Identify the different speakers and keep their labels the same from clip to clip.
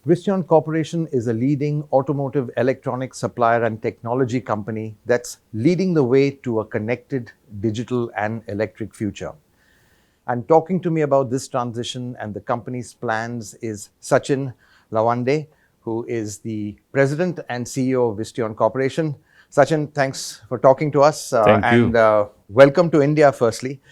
Speaker 1: Visteon Corporation is a leading automotive electronics supplier and technology company that's leading the way to a connected digital and electric future. And talking to me about this transition and the company's plans is Sachin Lawande, who is the president and CEO of Visteon Corporation. Sachin, thanks for talking to us
Speaker 2: Thank
Speaker 1: and
Speaker 2: you.
Speaker 1: welcome to India, firstly.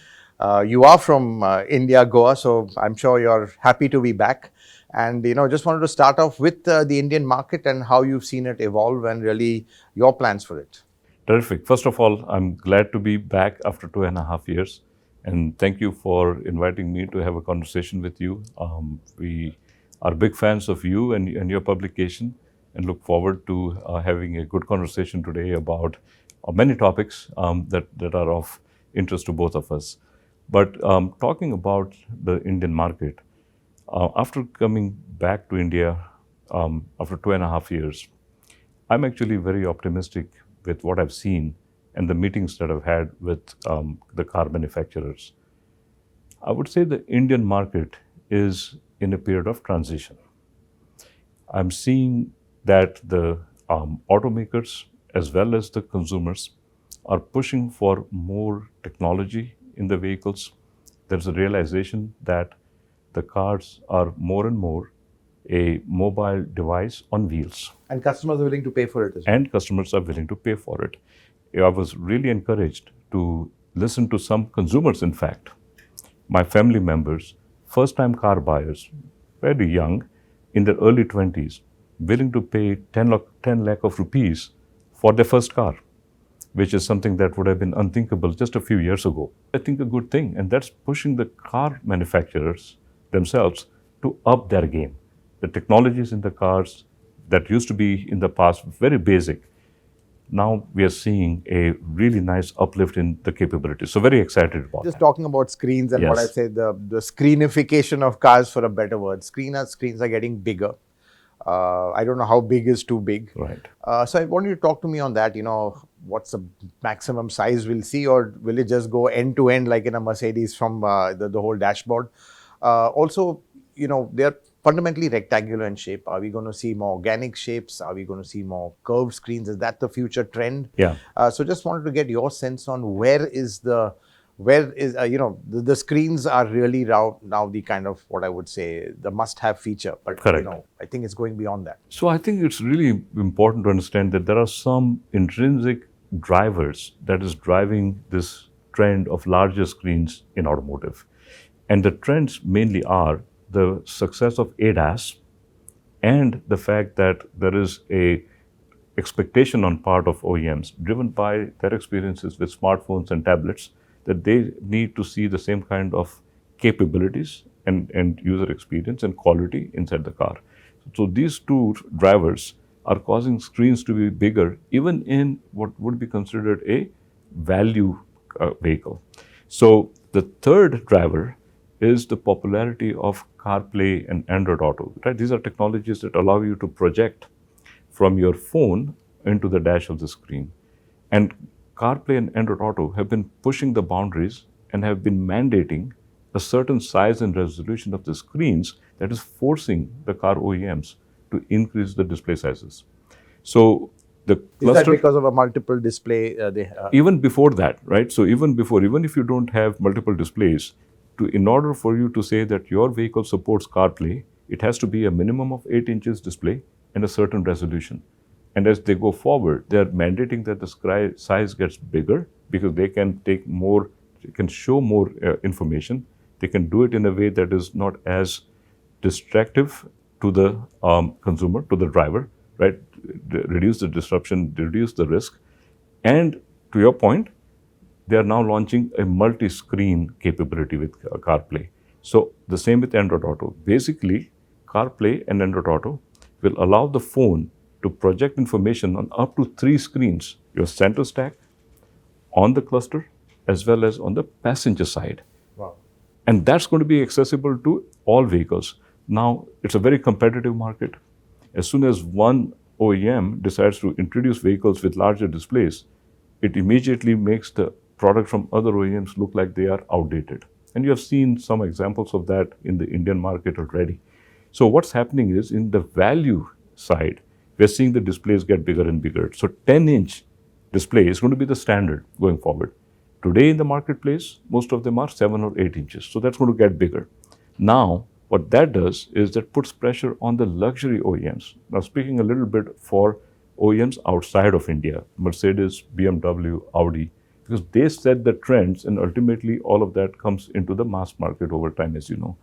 Speaker 1: You are from India, Goa, so I'm sure you're happy to be back. And just wanted to start off with the Indian market and how you've seen it evolve and really your plans for it.
Speaker 2: Terrific. First of all, I'm glad to be back after 2.5 years. And thank you for inviting me to have a conversation with you. We are big fans of you and your publication and look forward to having a good conversation today about many topics that are of interest to both of us. But talking about the Indian market, after coming back to India after 2.5 years, I'm actually very optimistic with what I've seen and the meetings that I've had with the car manufacturers. I would say the Indian market is in a period of transition. I'm seeing that the automakers as well as the consumers are pushing for more technology in the vehicles. There's a realization that the cars are more and more a mobile device on wheels.
Speaker 1: And customers are willing to pay for it as well.
Speaker 2: And customers are willing to pay for it. I was really encouraged to listen to some consumers, in fact, my family members, first time car buyers, very young, in their early 20s, willing to pay 10 lakh of rupees for their first car, which is something that would have been unthinkable just a few years ago. I think a good thing, and that's pushing the car manufacturers themselves to up their game. The technologies in the cars that used to be in the past very basic, now we are seeing a really nice uplift in the capabilities. So very excited about
Speaker 1: Just
Speaker 2: that.
Speaker 1: talking about screens and what I
Speaker 2: Yes.
Speaker 1: say, the screenification of cars, for a better word. Screens are getting bigger. I don't know how big is too big.
Speaker 2: Right.
Speaker 1: So I want you to talk to me on that. What's the maximum size we'll see, or will it just go end to end like in a Mercedes from the whole dashboard? Also, they're fundamentally rectangular in shape. Are we going to see more organic shapes? Are we going to see more curved screens? Is that the future trend?
Speaker 2: Yeah.
Speaker 1: So just wanted to get your sense on where is the screens are really now the kind of, what I would say, the must-have feature. But
Speaker 2: Correct.
Speaker 1: I think it's going beyond that.
Speaker 2: So I think it's really important to understand that there are some intrinsic drivers that is driving this trend of larger screens in automotive. And the trends mainly are the success of ADAS and the fact that there is a expectation on part of OEMs driven by their experiences with smartphones and tablets that they need to see the same kind of capabilities and user experience and quality inside the car. So these two drivers are causing screens to be bigger even in what would be considered a value vehicle. So the third driver is the popularity of CarPlay and Android Auto. Right? These are technologies that allow you to project from your phone into the dash of the screen. And CarPlay and Android Auto have been pushing the boundaries and have been mandating a certain size and resolution of the screens that is forcing the car OEMs to increase the display sizes. So the cluster...
Speaker 1: Is that because of a multiple display?
Speaker 2: Even before that, right? So even if you don't have multiple displays, in order for you to say that your vehicle supports CarPlay, it has to be a minimum of 8 inches display and a certain resolution. And as they go forward, they are mandating that the size gets bigger because they can take more, they can show more information. They can do it in a way that is not as distractive to the consumer, to the driver, right? Reduce the disruption, reduce the risk. And to your point, they are now launching a multi-screen capability with CarPlay. So the same with Android Auto. Basically, CarPlay and Android Auto will allow the phone to project information on up to 3 screens, your center stack, on the cluster, as well as on the passenger side.
Speaker 1: Wow.
Speaker 2: And that's going to be accessible to all vehicles. Now, it's a very competitive market. As soon as one OEM decides to introduce vehicles with larger displays, it immediately makes the product from other OEMs look like they are outdated. And you have seen some examples of that in the Indian market already. So what's happening is in the value side, we're seeing the displays get bigger and bigger. So 10-inch display is going to be the standard going forward. Today in the marketplace, most of them are 7 or 8 inches. So that's going to get bigger. Now, what that does is that puts pressure on the luxury OEMs. Now, speaking a little bit for OEMs outside of India, Mercedes, BMW, Audi, because they set the trends and ultimately all of that comes into the mass market over time, as you know.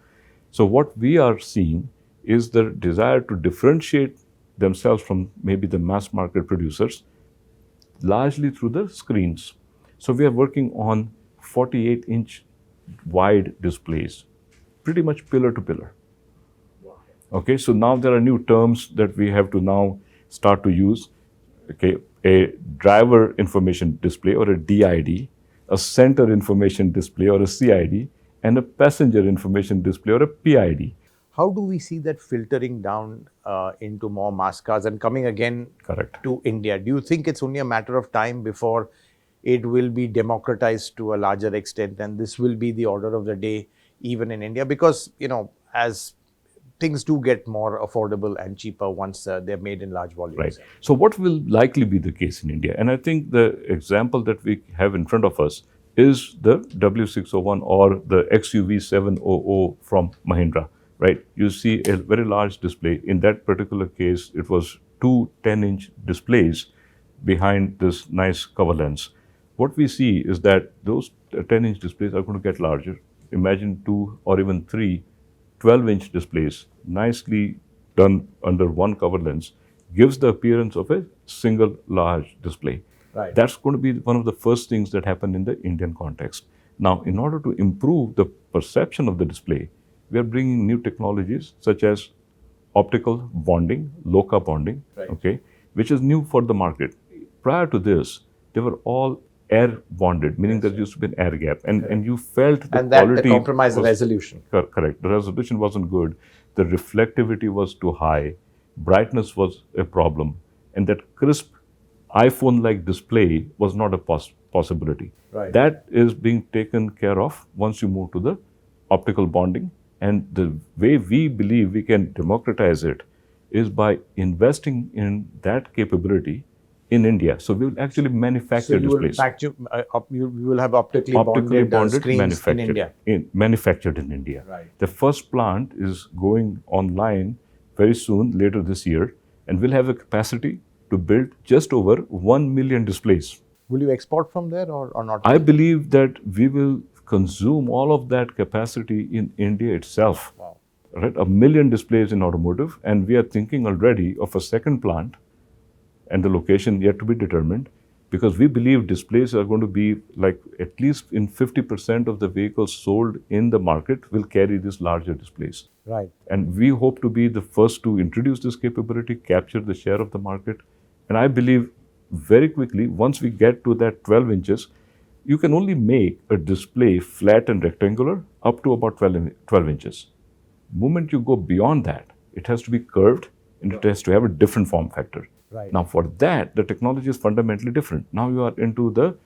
Speaker 2: So what we are seeing is the desire to differentiate themselves from maybe the mass market producers largely through the screens. So we are working on 48-inch wide displays, pretty much pillar to pillar. Okay, so now there are new terms that we have to now start to use. Okay, a driver information display or a DID, a center information display or a CID, and a passenger information display or a PID.
Speaker 1: How do we see that filtering down into more mass cars and coming again
Speaker 2: Correct.
Speaker 1: to India? Do you think it's only a matter of time before it will be democratized to a larger extent and this will be the order of the day even in India? Because, as things do get more affordable and cheaper once they're made in large volumes.
Speaker 2: Right. So what will likely be the case in India? And I think the example that we have in front of us is the W601 or the XUV 700 from Mahindra, right? You see a very large display. In that particular case, it was two 10-inch displays behind this nice cover lens. What we see is that those 10-inch displays are going to get larger. Imagine 2 or even 3 12-inch displays, nicely done under one cover lens, gives the appearance of a single large display.
Speaker 1: Right.
Speaker 2: That's going to be one of the first things that happen in the Indian context. Now, in order to improve the perception of the display, we are bringing new technologies such as optical bonding, LOCA bonding,
Speaker 1: Right.
Speaker 2: okay, which is new for the market. Prior to this, they were all air bonded, meaning there used to be an air gap, and you felt the
Speaker 1: And that
Speaker 2: quality
Speaker 1: compromised the
Speaker 2: was-
Speaker 1: resolution.
Speaker 2: Correct. The resolution wasn't good. The reflectivity was too high. Brightness was a problem, and that crisp iPhone-like display was not a possibility.
Speaker 1: Right.
Speaker 2: That is being taken care of once you move to the optical bonding, and the way we believe we can democratize it is by investing in that capability in India. So we will actually manufacture displays.
Speaker 1: You will have optically bonded screens in India.
Speaker 2: Manufactured in India.
Speaker 1: Right.
Speaker 2: The first plant is going online very soon, later this year, and we'll have the capacity to build just over 1 million displays.
Speaker 1: Will you export from there or not?
Speaker 2: I believe that we will consume all of that capacity in India itself.
Speaker 1: Wow.
Speaker 2: Right? 1 million displays in automotive, and we are thinking already of a second plant, and the location yet to be determined, because we believe displays are going to be like at least in 50% of the vehicles sold in the market will carry these larger displays.
Speaker 1: Right.
Speaker 2: And we hope to be the first to introduce this capability, capture the share of the market. And I believe very quickly, once we get to that 12 inches, you can only make a display flat and rectangular up to about 12 inches. Moment you go beyond that, it has to be curved and it has to have a different form factor.
Speaker 1: Right.
Speaker 2: Now, for that, the technology is fundamentally different. Now you are into the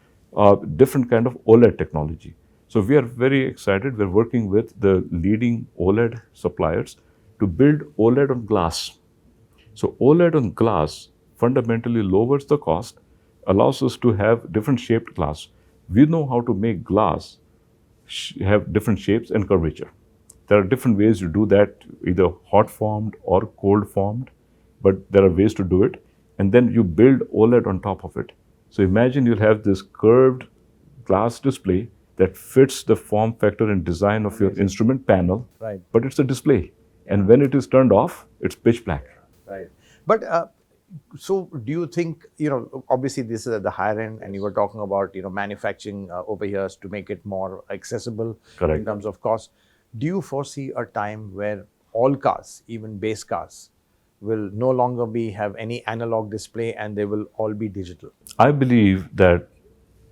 Speaker 2: different kind of OLED technology. So we are very excited. We're working with the leading OLED suppliers to build OLED on glass. So OLED on glass fundamentally lowers the cost, allows us to have different shaped glass. We know how to make glass have different shapes and curvature. There are different ways to do that, either hot formed or cold formed, but there are ways to do it. And then you build OLED on top of it. So imagine you'll have this curved glass display that fits the form factor and design of your instrument panel,
Speaker 1: Right.
Speaker 2: but it's a display. And when it is turned off, it's pitch black.
Speaker 1: Right. But so do you think, obviously this is at the higher end and you were talking about, manufacturing over here to make it more accessible
Speaker 2: Correct.
Speaker 1: in terms of cost. Do you foresee a time where all cars, even base cars, will no longer have any analog display and they will all be digital?
Speaker 2: I believe that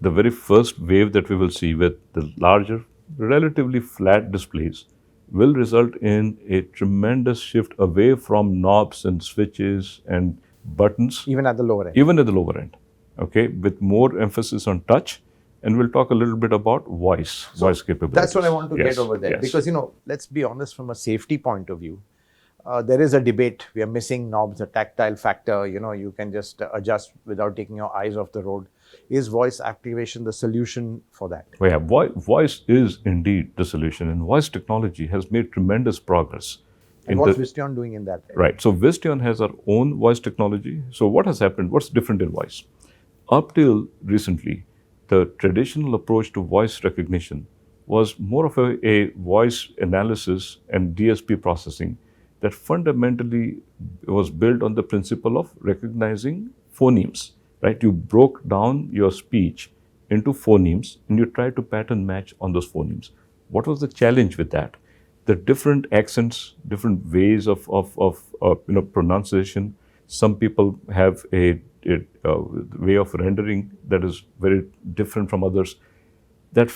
Speaker 2: the very first wave that we will see with the larger, relatively flat displays will result in a tremendous shift away from knobs and switches and buttons.
Speaker 1: Even at the lower end?
Speaker 2: Even at the lower end, okay, with more emphasis on touch. And we'll talk a little bit about voice capabilities.
Speaker 1: That's what I want to
Speaker 2: Yes,
Speaker 1: get over there.
Speaker 2: yes.
Speaker 1: Because, let's be honest, from a safety point of view, there is a debate. We are missing knobs, the tactile factor. You can just adjust without taking your eyes off the road. Is voice activation the solution for that?
Speaker 2: Well, yeah, voice is indeed the solution, and voice technology has made tremendous progress.
Speaker 1: And what's Visteon doing in that?
Speaker 2: Right. So Visteon has our own voice technology. So what has happened? What's different in voice? Up till recently, the traditional approach to voice recognition was more of a voice analysis and DSP processing that fundamentally was built on the principle of recognizing phonemes, right? You broke down your speech into phonemes and you tried to pattern match on those phonemes. What was the challenge with that? The different accents, different ways of pronunciation. Some people have a way of rendering that is very different from others. That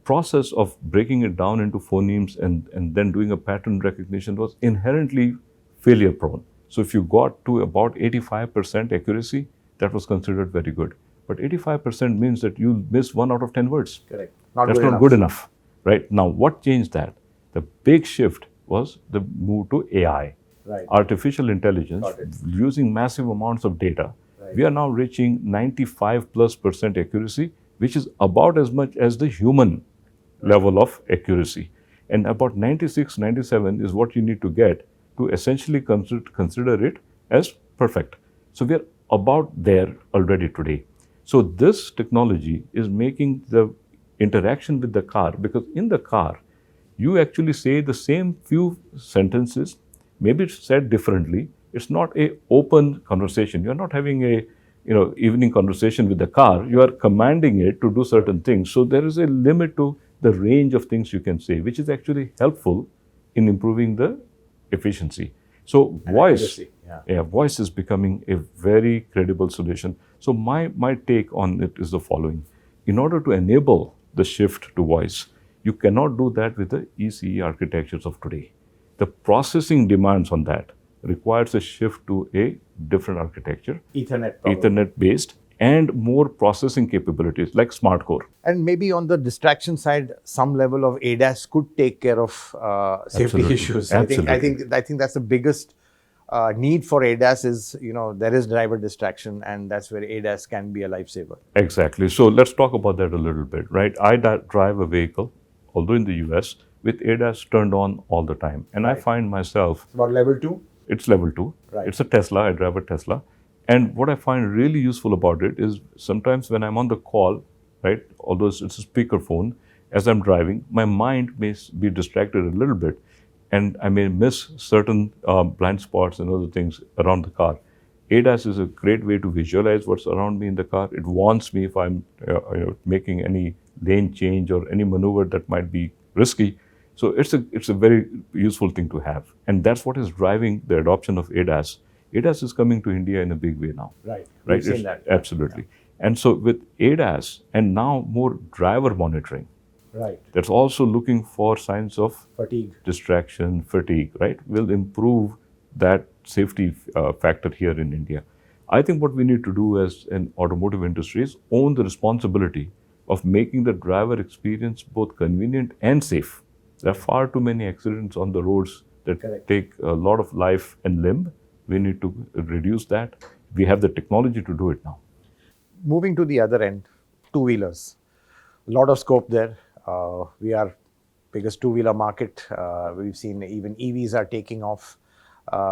Speaker 2: process of breaking it down into phonemes and then doing a pattern recognition was inherently failure prone. So if you got to about 85% accuracy, that was considered very good. But 85% means that you miss 1 out of 10 words.
Speaker 1: Correct.
Speaker 2: That's not good enough. Right? Now, what changed that? The big shift was the move to AI.
Speaker 1: Right.
Speaker 2: Artificial intelligence, using massive amounts of data. Right. We are now reaching 95+% accuracy, which is about as much as the human level of accuracy. And about 96, 97 is what you need to get to essentially consider it as perfect. So we are about there already today. So this technology is making the interaction with the car, because in the car, you actually say the same few sentences, maybe it's said differently. It's not an open conversation. You're not having a evening conversation with the car. You are commanding it to do certain things. So there is a limit to the range of things you can say, which is actually helpful in improving the efficiency. So voice, voice is becoming a very credible solution. So my take on it is the following. In order to enable the shift to voice, you cannot do that with the ECE architectures of today. The processing demands on that requires a shift to a different architecture, Ethernet based, and more processing capabilities like smart core.
Speaker 1: And maybe on the distraction side, some level of ADAS could take care of safety issues.
Speaker 2: Absolutely.
Speaker 1: I think that's the biggest need for ADAS is, there is driver distraction, and that's where ADAS can be a lifesaver.
Speaker 2: Exactly. So let's talk about that a little bit, right? I drive a vehicle, although in the US, with ADAS turned on all the time. And I find myself...
Speaker 1: It's about level 2?
Speaker 2: It's level 2.
Speaker 1: Right.
Speaker 2: It's a Tesla. I drive a Tesla. And what I find really useful about it is sometimes when I'm on the call, right, although it's a speakerphone, as I'm driving, my mind may be distracted a little bit and I may miss certain blind spots and other things around the car. ADAS is a great way to visualize what's around me in the car. It warns me if I'm making any lane change or any maneuver that might be risky. So it's a very useful thing to have. And that's what is driving the adoption of ADAS. ADAS is coming to India in a big way now.
Speaker 1: Right.
Speaker 2: Right.
Speaker 1: We've seen that.
Speaker 2: Absolutely. Yeah. And so with ADAS and now more driver monitoring,
Speaker 1: right,
Speaker 2: that's also looking for signs of distraction, fatigue, right, will improve that safety factor here in India. I think what we need to do as an automotive industry is own the responsibility of making the driver experience both convenient and safe. There are far too many accidents on the roads that take a lot of life and limb. We need to reduce that. We have the technology to do it now.
Speaker 1: Moving to the other end, two-wheelers. A lot of scope there. We are biggest two-wheeler market. We've seen even EVs are taking off.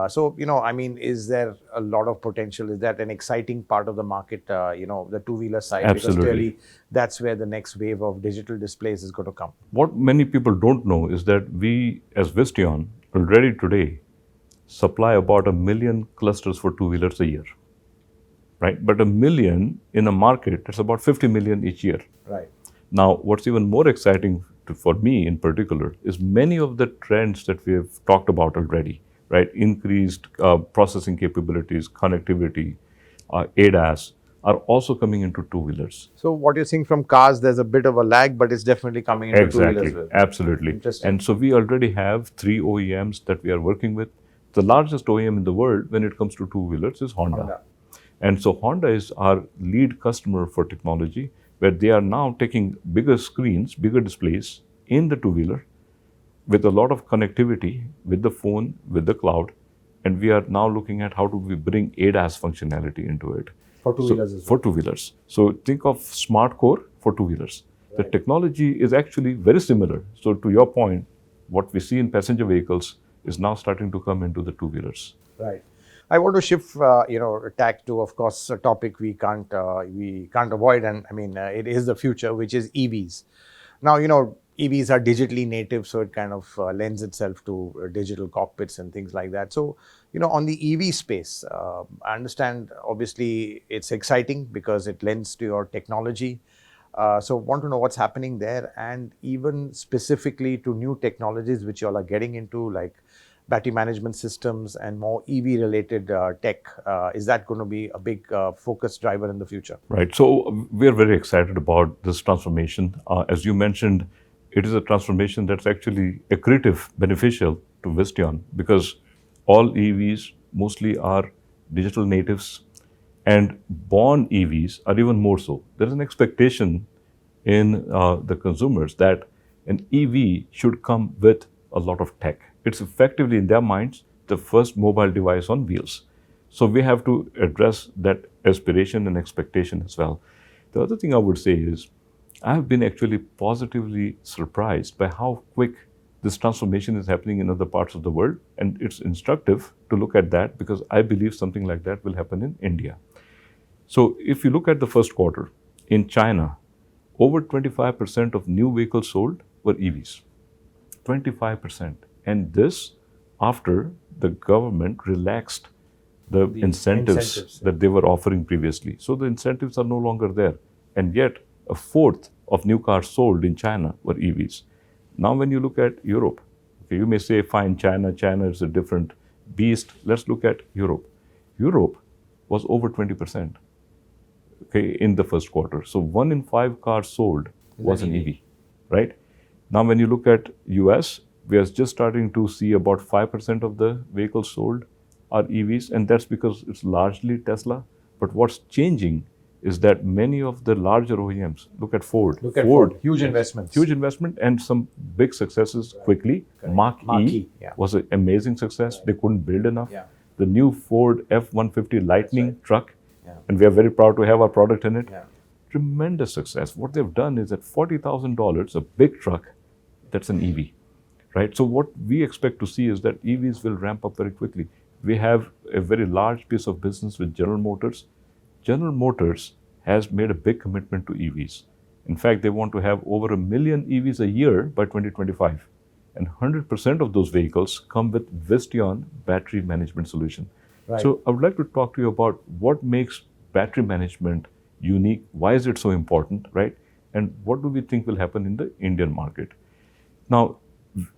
Speaker 1: So, is there a lot of potential? Is that an exciting part of the market, the two-wheeler side?
Speaker 2: Absolutely.
Speaker 1: Because clearly that's where the next wave of digital displays is going to come.
Speaker 2: What many people don't know is that we, as Visteon, already today supply about 1 million clusters for two-wheelers a year, right? But 1 million in a market, it's about 50 million each year.
Speaker 1: Right.
Speaker 2: Now, what's even more exciting for me in particular is many of the trends that we have talked about already, right? Increased processing capabilities, connectivity, ADAS are also coming into two-wheelers.
Speaker 1: So what you're seeing from cars, there's a bit of a lag, but it's definitely coming into two-wheelers as well.
Speaker 2: Absolutely.
Speaker 1: Interesting.
Speaker 2: And so we already have 3 OEMs that we are working with. The largest OEM in the world when it comes to two-wheelers is Honda. And so Honda is our lead customer for technology, where they are now taking bigger screens, bigger displays in the two-wheeler, with a lot of connectivity with the phone, with the cloud, and we are now looking at how do we bring ADAS functionality into it.
Speaker 1: For two-wheelers as
Speaker 2: For
Speaker 1: well.
Speaker 2: two-wheelers. So think of smart core for two-wheelers. The technology is actually very similar. So to your point, what we see in passenger vehicles is now starting to come into the two-wheelers.
Speaker 1: Right. I want to shift, tack to, of course, a topic we can't avoid, and I mean, it is the future, which is EVs. Now, EVs are digitally native, so it kind of lends itself to digital cockpits and things like that. So, on the EV space, I understand obviously it's exciting because it lends to your technology. So, want to know what's happening there, and even specifically to new technologies which you all are getting into, like battery management systems and more EV related tech. Is that going to be a big focus driver in the future?
Speaker 2: Right. So we're very excited about this transformation. As you mentioned, it is a transformation that's actually accretive, beneficial to Visteon because all EVs mostly are digital natives and born EVs are even more so. There's an expectation in the consumers that an EV should come with a lot of tech. It's effectively, in their minds, the first mobile device on wheels. So we have to address that aspiration and expectation as well. The other thing I would say is, I have been actually positively surprised by how quick this transformation is happening in other parts of the world. And it's instructive to look at that because I believe something like that will happen in India. So if you look at the first quarter, in China, over 25% of new vehicles sold were EVs. 25%. And this after the government relaxed the incentives that they were offering previously. So the incentives are no longer there. And yet, a fourth of new cars sold in China were EVs. Now, when you look at Europe, okay, you may say, fine, China is a different beast. Let's look at Europe. Europe was over 20%, okay, in the first quarter. So 1 in 5 cars sold was an EV, right? Now, when you look at US, we are just starting to see about 5% of the vehicles sold are EVs, and that's because it's largely Tesla. But what's changing is that many of the larger OEMs, look at Ford.
Speaker 1: Ford, huge investments.
Speaker 2: Huge investment and some big successes quickly. Mach-E was an amazing success. They couldn't build enough. The new Ford F-150 Lightning truck, and we are very proud to have our product in it. Tremendous success. What they've done is at $40,000, a big truck, that's an EV. Right? So what we expect to see is that EVs will ramp up very quickly. We have a very large piece of business with General Motors. General Motors has made a big commitment to EVs. In fact, they want to have over 1 million EVs a year by 2025. And 100% of those vehicles come with Visteon battery management solution.
Speaker 1: Right.
Speaker 2: So I would like to talk to you about what makes battery management unique, why is it so important, right? And what do we think will happen in the Indian market? Now,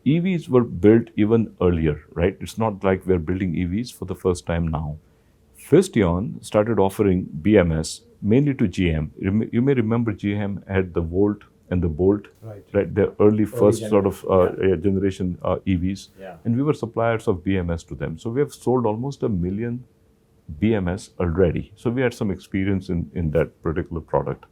Speaker 2: EVs were built even earlier, right? It's not like we're building EVs for the first time now. Visteon started offering BMS mainly to GM. You may remember GM had the Volt and the Bolt, right? The early first generation EVs. And we were suppliers of BMS to them. So we have sold almost 1 million BMS already. So we had some experience in that particular product.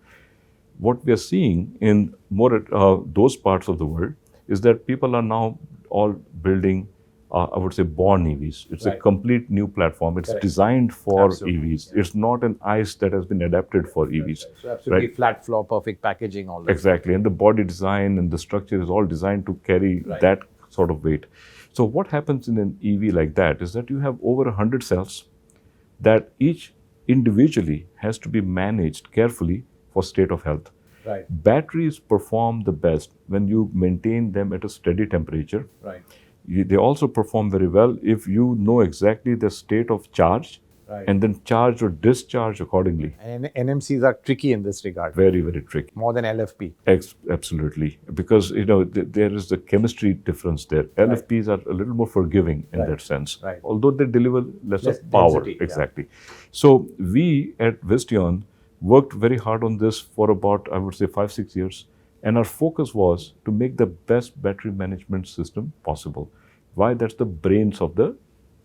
Speaker 2: What we are seeing in more those parts of the world is that people are now all building, I would say, born EVs. It's a complete new platform. It's designed for EVs. It's not an ICE that has been adapted for EVs.
Speaker 1: So absolutely flat floor, perfect packaging, all that.
Speaker 2: Exactly. And the body design and the structure is all designed to carry that sort of weight. So what happens in an EV like that is that you have over 100 cells that each individually has to be managed carefully for state of health. Batteries perform the best when you maintain them at a steady temperature. They also perform very well if you know exactly the state of charge and then charge or discharge accordingly.
Speaker 1: And NMCs are tricky in this regard.
Speaker 2: Very, very tricky.
Speaker 1: More than LFP.
Speaker 2: Absolutely. Because, there is the chemistry difference there. LFPs are a little more forgiving in that sense. Although they deliver less power.
Speaker 1: Density,
Speaker 2: exactly. So we at Visteon worked very hard on this for about, I would say, 5-6 years. And our focus was to make the best battery management system possible. Why? That's the brains of the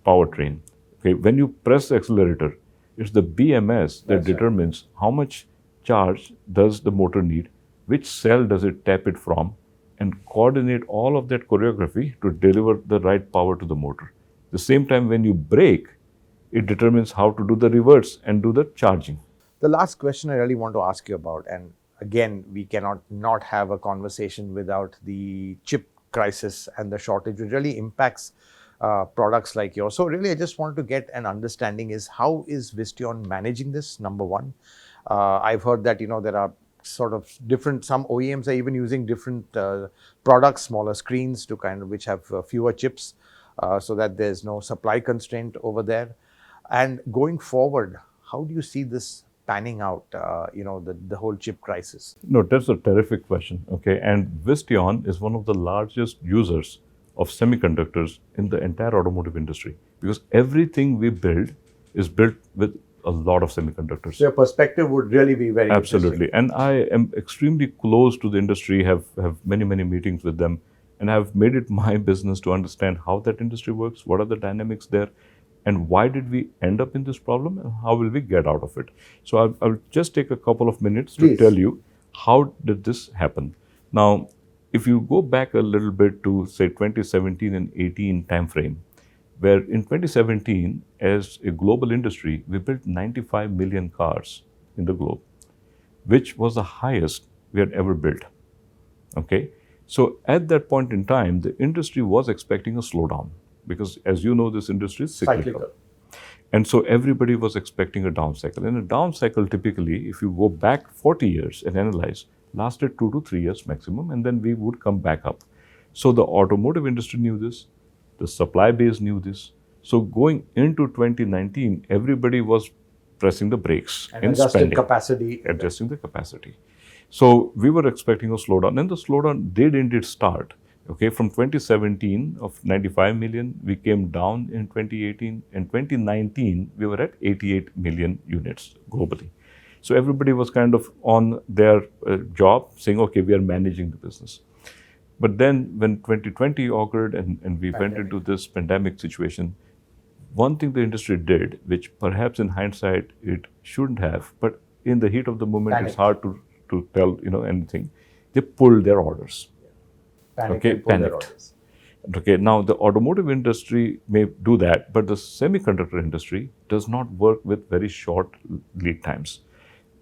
Speaker 2: powertrain. Okay, when you press the accelerator, it's the BMS that determines how much charge does the motor need, which cell does it tap it from, and coordinate all of that choreography to deliver the right power to the motor. The same time, when you brake, it determines how to do the reverse and do the charging.
Speaker 1: The last question I really want to ask you about, and again, we cannot not have a conversation without the chip crisis and the shortage, which really impacts products like yours. So really, I just want to get an understanding is how is Visteon managing this, number one? I've heard that, there are sort of different, some OEMs are even using different products, smaller screens to kind of, which have fewer chips so that there's no supply constraint over there. And going forward, how do you see this panning out, the whole chip crisis?
Speaker 2: No, that's a terrific question. Okay, and Visteon is one of the largest users of semiconductors in the entire automotive industry because everything we build is built with a lot of semiconductors.
Speaker 1: So your perspective would really be very
Speaker 2: Absolutely. And I am extremely close to the industry, have many, many meetings with them, and I've made it my business to understand how that industry works, what are the dynamics there, and why did we end up in this problem, and how will we get out of it. So I'll just take a couple of minutes to tell you how did this happen. Now, if you go back a little bit to, say, 2017 and 18 timeframe, where in 2017, as a global industry, we built 95 million cars in the globe, which was the highest we had ever built. Okay, so at that point in time, the industry was expecting a slowdown because, as you know, this industry is cyclical. And so everybody was expecting a down cycle. And a down cycle, typically, if you go back 40 years and analyze, lasted 2 to 3 years maximum, and then we would come back up. So the automotive industry knew this, the supply base knew this. So going into 2019, everybody was pressing the brakes
Speaker 1: and
Speaker 2: in
Speaker 1: adjusting
Speaker 2: spending, adjusting the capacity. So we were expecting a slowdown, and the slowdown did indeed start. Okay, from 2017 of 95 million, we came down in 2018. In 2019, we were at 88 million units globally. So everybody was kind of on their job saying, okay, we are managing the business. But then when 2020 occurred and we went into this pandemic situation, one thing the industry did, which perhaps in hindsight it shouldn't have, but in the heat of the moment, it's hard to tell anything. They pulled their orders. Panicked. Okay, now the automotive industry may do that, but the semiconductor industry does not work with very short lead times.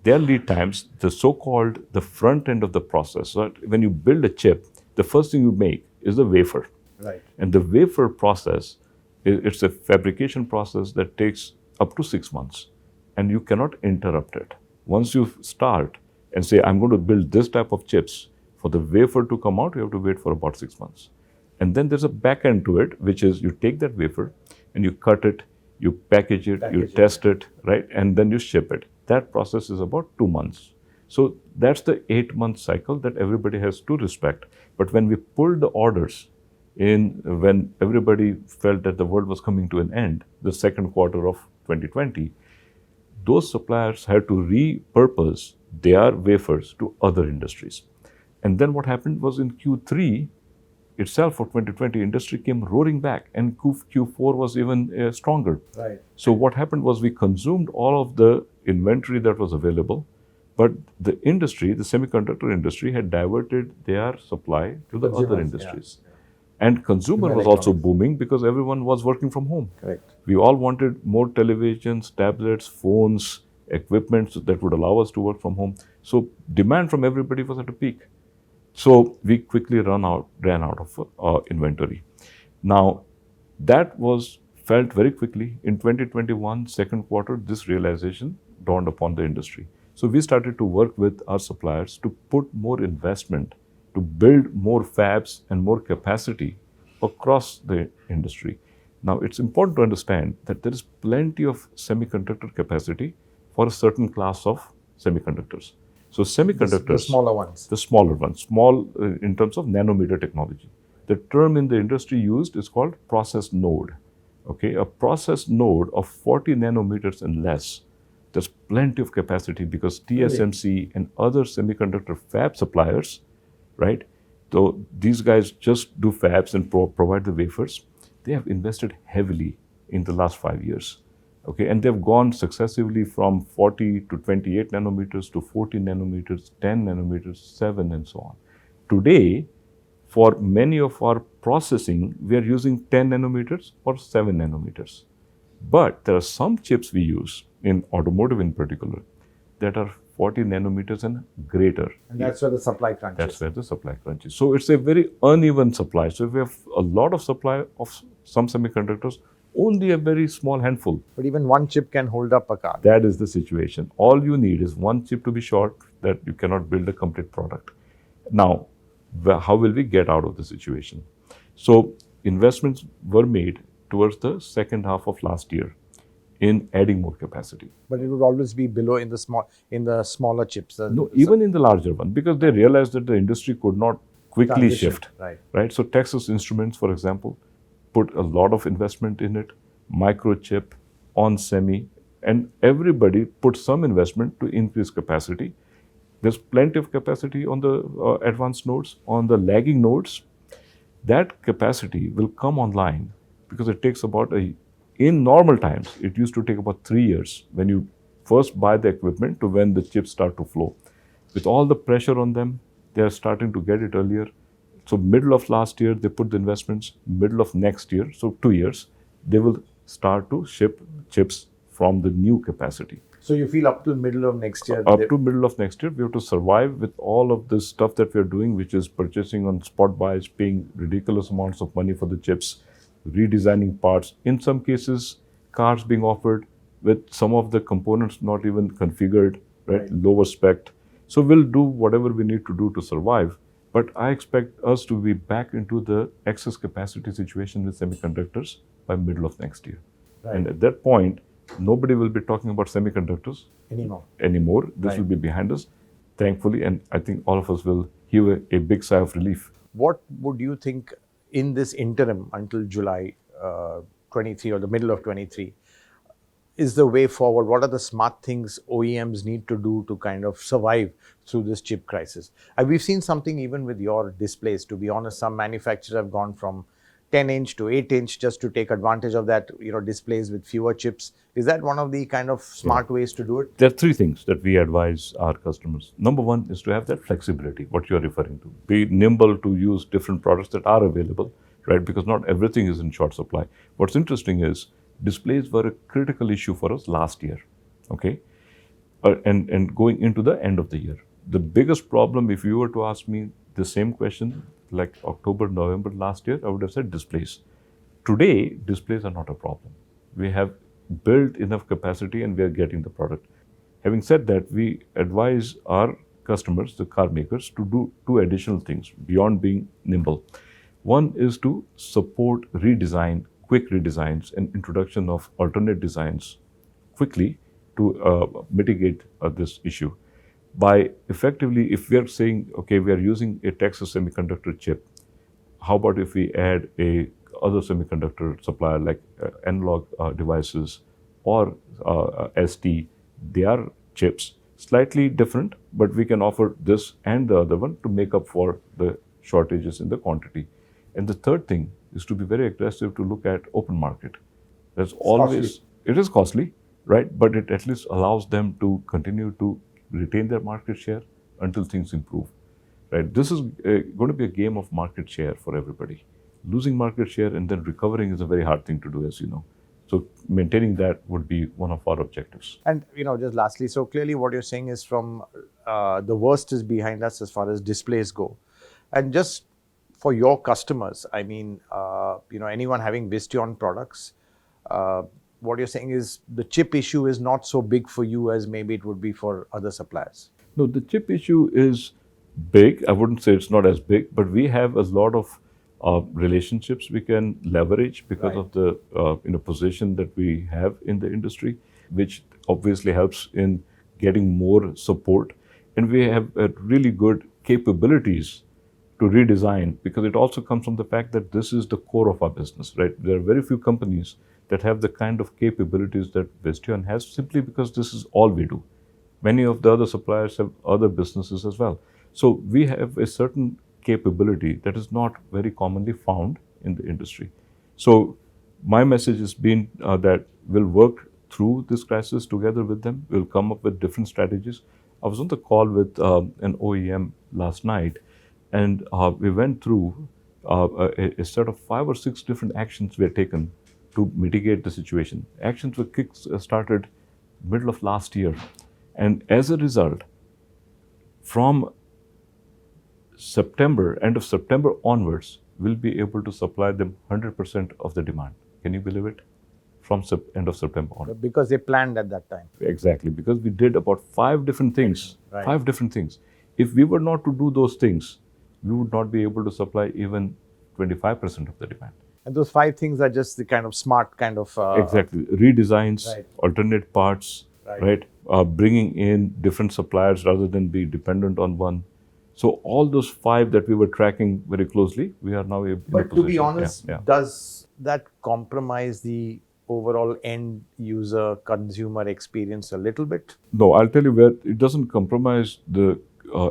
Speaker 2: Their lead times, the so-called the front end of the process. Right? When you build a chip, the first thing you make is the wafer.
Speaker 1: Right.
Speaker 2: And the wafer process, it's a fabrication process that takes up to 6 months, and you cannot interrupt it. Once you start and say, I'm going to build this type of chips, for the wafer to come out, you have to wait for about 6 months. And then there's a back end to it, which is you take that wafer and you cut it, you package it, you test it, right? And then you ship it. That process is about 2 months. So that's the 8-month cycle that everybody has to respect. But when we pulled the orders when everybody felt that the world was coming to an end, the second quarter of 2020, those suppliers had to repurpose their wafers to other industries. And then what happened was in Q3 itself for 2020, industry came roaring back, and Q4 was even stronger.
Speaker 1: Right.
Speaker 2: So what happened was we consumed all of the inventory that was available, but the industry, the semiconductor industry, had diverted their supply to the other industries. Yeah. And consumer was also booming because everyone was working from home.
Speaker 1: Correct.
Speaker 2: We all wanted more televisions, tablets, phones, equipment that would allow us to work from home. So demand from everybody was at a peak. So we quickly ran out of inventory. Now, that was felt very quickly. In 2021, second quarter, this realization dawned upon the industry. So we started to work with our suppliers to put more investment, to build more fabs and more capacity across the industry. Now, it's important to understand that there is plenty of semiconductor capacity for a certain class of semiconductors. So semiconductors,
Speaker 1: the smaller ones.
Speaker 2: The smaller ones, small in terms of nanometer technology. The term in the industry used is called process node. Okay, a process node of 40 nanometers and less. There's plenty of capacity because TSMC and other semiconductor fab suppliers, right? So these guys just do fabs and provide the wafers. They have invested heavily in the last 5 years. Okay, and they've gone successively from 40 to 28 nanometers to 14 nanometers, 10 nanometers, 7, and so on. Today, For many of our processing, we are using 10 nanometers or 7 nanometers. But there are some chips we use, in automotive in particular, that are 40 nanometers and greater.
Speaker 1: And that's where the supply crunch
Speaker 2: That's
Speaker 1: is.
Speaker 2: where the supply crunch is. So it's a very uneven supply. So if we have a lot of supply of some semiconductors, only a very small handful.
Speaker 1: But even one chip can hold up a car.
Speaker 2: That is the situation. All you need is one chip to be short, that you cannot build a complete product. Now, how will we get out of the situation? So investments were made towards the second half of last year in adding more capacity.
Speaker 1: But it would always be below in the smaller chips.
Speaker 2: No, even in the larger one, because they realized that the industry could not quickly
Speaker 1: Transition,
Speaker 2: shift.
Speaker 1: right.
Speaker 2: So Texas Instruments, for example, put a lot of investment in it, microchip, on semi, and everybody put some investment to increase capacity. There's plenty of capacity on the advanced nodes. On the lagging nodes, that capacity will come online because it takes in normal times, it used to take about 3 years when you first buy the equipment to when the chips start to flow. With all the pressure on them, they are starting to get it earlier. So middle of last year, they put the investments. Middle of next year, so 2 years, they will start to ship chips from the new capacity.
Speaker 1: So you feel up to middle of next year?
Speaker 2: Up to middle of next year, we have to survive with all of this stuff that we are doing, which is purchasing on spot buys, paying ridiculous amounts of money for the chips, redesigning parts. In some cases, cars being offered with some of the components not even configured, right? Lower spec. So we'll do whatever we need to do to survive. But I expect us to be back into the excess capacity situation with semiconductors by middle of next year.
Speaker 1: Right.
Speaker 2: And at that point, nobody will be talking about semiconductors anymore. This will be behind us, thankfully, and I think all of us will heave a big sigh of relief.
Speaker 1: What would you think in this interim until July 23 or the middle of 23 is the way forward? What are the smart things OEMs need to do to kind of survive through this chip crisis? We've seen something even with your displays. To be honest, some manufacturers have gone from 10-inch to 8-inch just to take advantage of that, displays with fewer chips. Is that one of the kind of smart ways to do it?
Speaker 2: There are 3 things that we advise our customers. Number 1 is to have that flexibility, what you are referring to. Be nimble to use different products that are available, right? Because not everything is in short supply. What's interesting is displays were a critical issue for us last year, okay? And going into the end of the year. The biggest problem, if you were to ask me the same question like October, November last year, I would have said displays. Today, displays are not a problem. We have built enough capacity and we are getting the product. Having said that, we advise our customers, the car makers, to do 2 additional things beyond being nimble. One is to support quick redesigns and introduction of alternate designs quickly to mitigate this issue. By effectively, if we are saying, okay, we are using a Texas Semiconductor chip, how about if we add a other semiconductor supplier like analog devices or ST, they are chips, slightly different, but we can offer this and the other one to make up for the shortages in the quantity. And the third thing is to be very aggressive to look at open market. It is costly, right? But it at least allows them to continue to retain their market share until things improve, right? This is going to be a game of market share for everybody. Losing market share and then recovering is a very hard thing to do, as you know. So maintaining that would be one of our objectives.
Speaker 1: And, just lastly, so clearly what you're saying is from the worst is behind us as far as displays go. And just for your customers, I mean, anyone having Visteon products, what you're saying is the chip issue is not so big for you as maybe it would be for other suppliers.
Speaker 2: No, the chip issue is big. I wouldn't say it's not as big, but we have a lot of relationships we can leverage because of the position that we have in the industry, which obviously helps in getting more support. And we have really good capabilities to redesign, because it also comes from the fact that this is the core of our business, right? There are very few companies that have the kind of capabilities that Visteon has, simply because this is all we do. Many of the other suppliers have other businesses as well. So we have a certain capability that is not very commonly found in the industry. So my message has been that we'll work through this crisis together with them. We'll come up with different strategies. I was on the call with an OEM last night, and we went through a set of 5 or 6 different actions were taken to mitigate the situation. Actions were started middle of last year, and as a result, from end of September onwards, we'll be able to supply them 100% of the demand. Can you believe it? From end of September on.
Speaker 1: Because they planned at that time.
Speaker 2: Exactly, because we did about 5 different things.
Speaker 1: Right.
Speaker 2: 5 different things. If we were not to do those things, we would not be able to supply even 25% of the demand.
Speaker 1: And those 5 things are just the kind of smart kind of...
Speaker 2: Exactly. Redesigns,
Speaker 1: Right.
Speaker 2: alternate parts, right? Bringing in different suppliers rather than be dependent on one. So all those 5 that we were tracking very closely, we are now in a
Speaker 1: But
Speaker 2: position.
Speaker 1: to be honest,
Speaker 2: Yeah.
Speaker 1: does that compromise the overall end user consumer experience a little bit?
Speaker 2: No, I'll tell you where it doesn't compromise the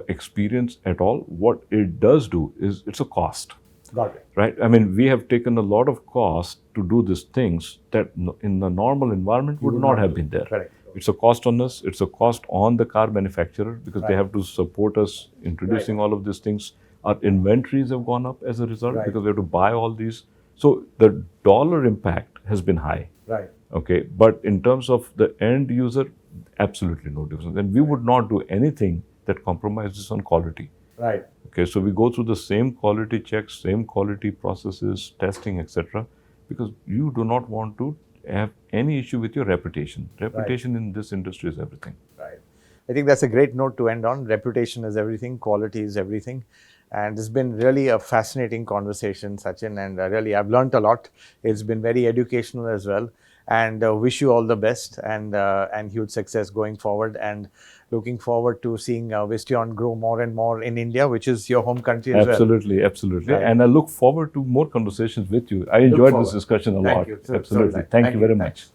Speaker 2: experience at all. What it does do is it's a cost.
Speaker 1: Got it.
Speaker 2: Right? I mean, we have taken a lot of cost to do these things that in the normal environment would not have been there.
Speaker 1: Correct.
Speaker 2: It's a cost on us, it's a cost on the car manufacturer because they have to support us introducing all of these things. Our inventories have gone up as a result because we have to buy all these. So the dollar impact has been high.
Speaker 1: Right.
Speaker 2: Okay, but in terms of the end user, absolutely no difference. And we would not do anything that compromises on quality.
Speaker 1: Right.
Speaker 2: Okay, so we go through the same quality checks, same quality processes, testing, etc. Because you do not want to have any issue with your reputation. Reputation in this industry is everything.
Speaker 1: Right. I think that's a great note to end on. Reputation is everything, quality is everything. And it's been really a fascinating conversation, Sachin, and really I've learned a lot. It's been very educational as well. And wish you all the best and huge success going forward. And looking forward to seeing Visteon grow more and more in India, which is your home country as well.
Speaker 2: Absolutely, absolutely.
Speaker 1: Right.
Speaker 2: And I look forward to more conversations with you. I enjoyed this discussion a lot.
Speaker 1: Thank you.
Speaker 2: Absolutely.
Speaker 1: Right.
Speaker 2: Thank you very much.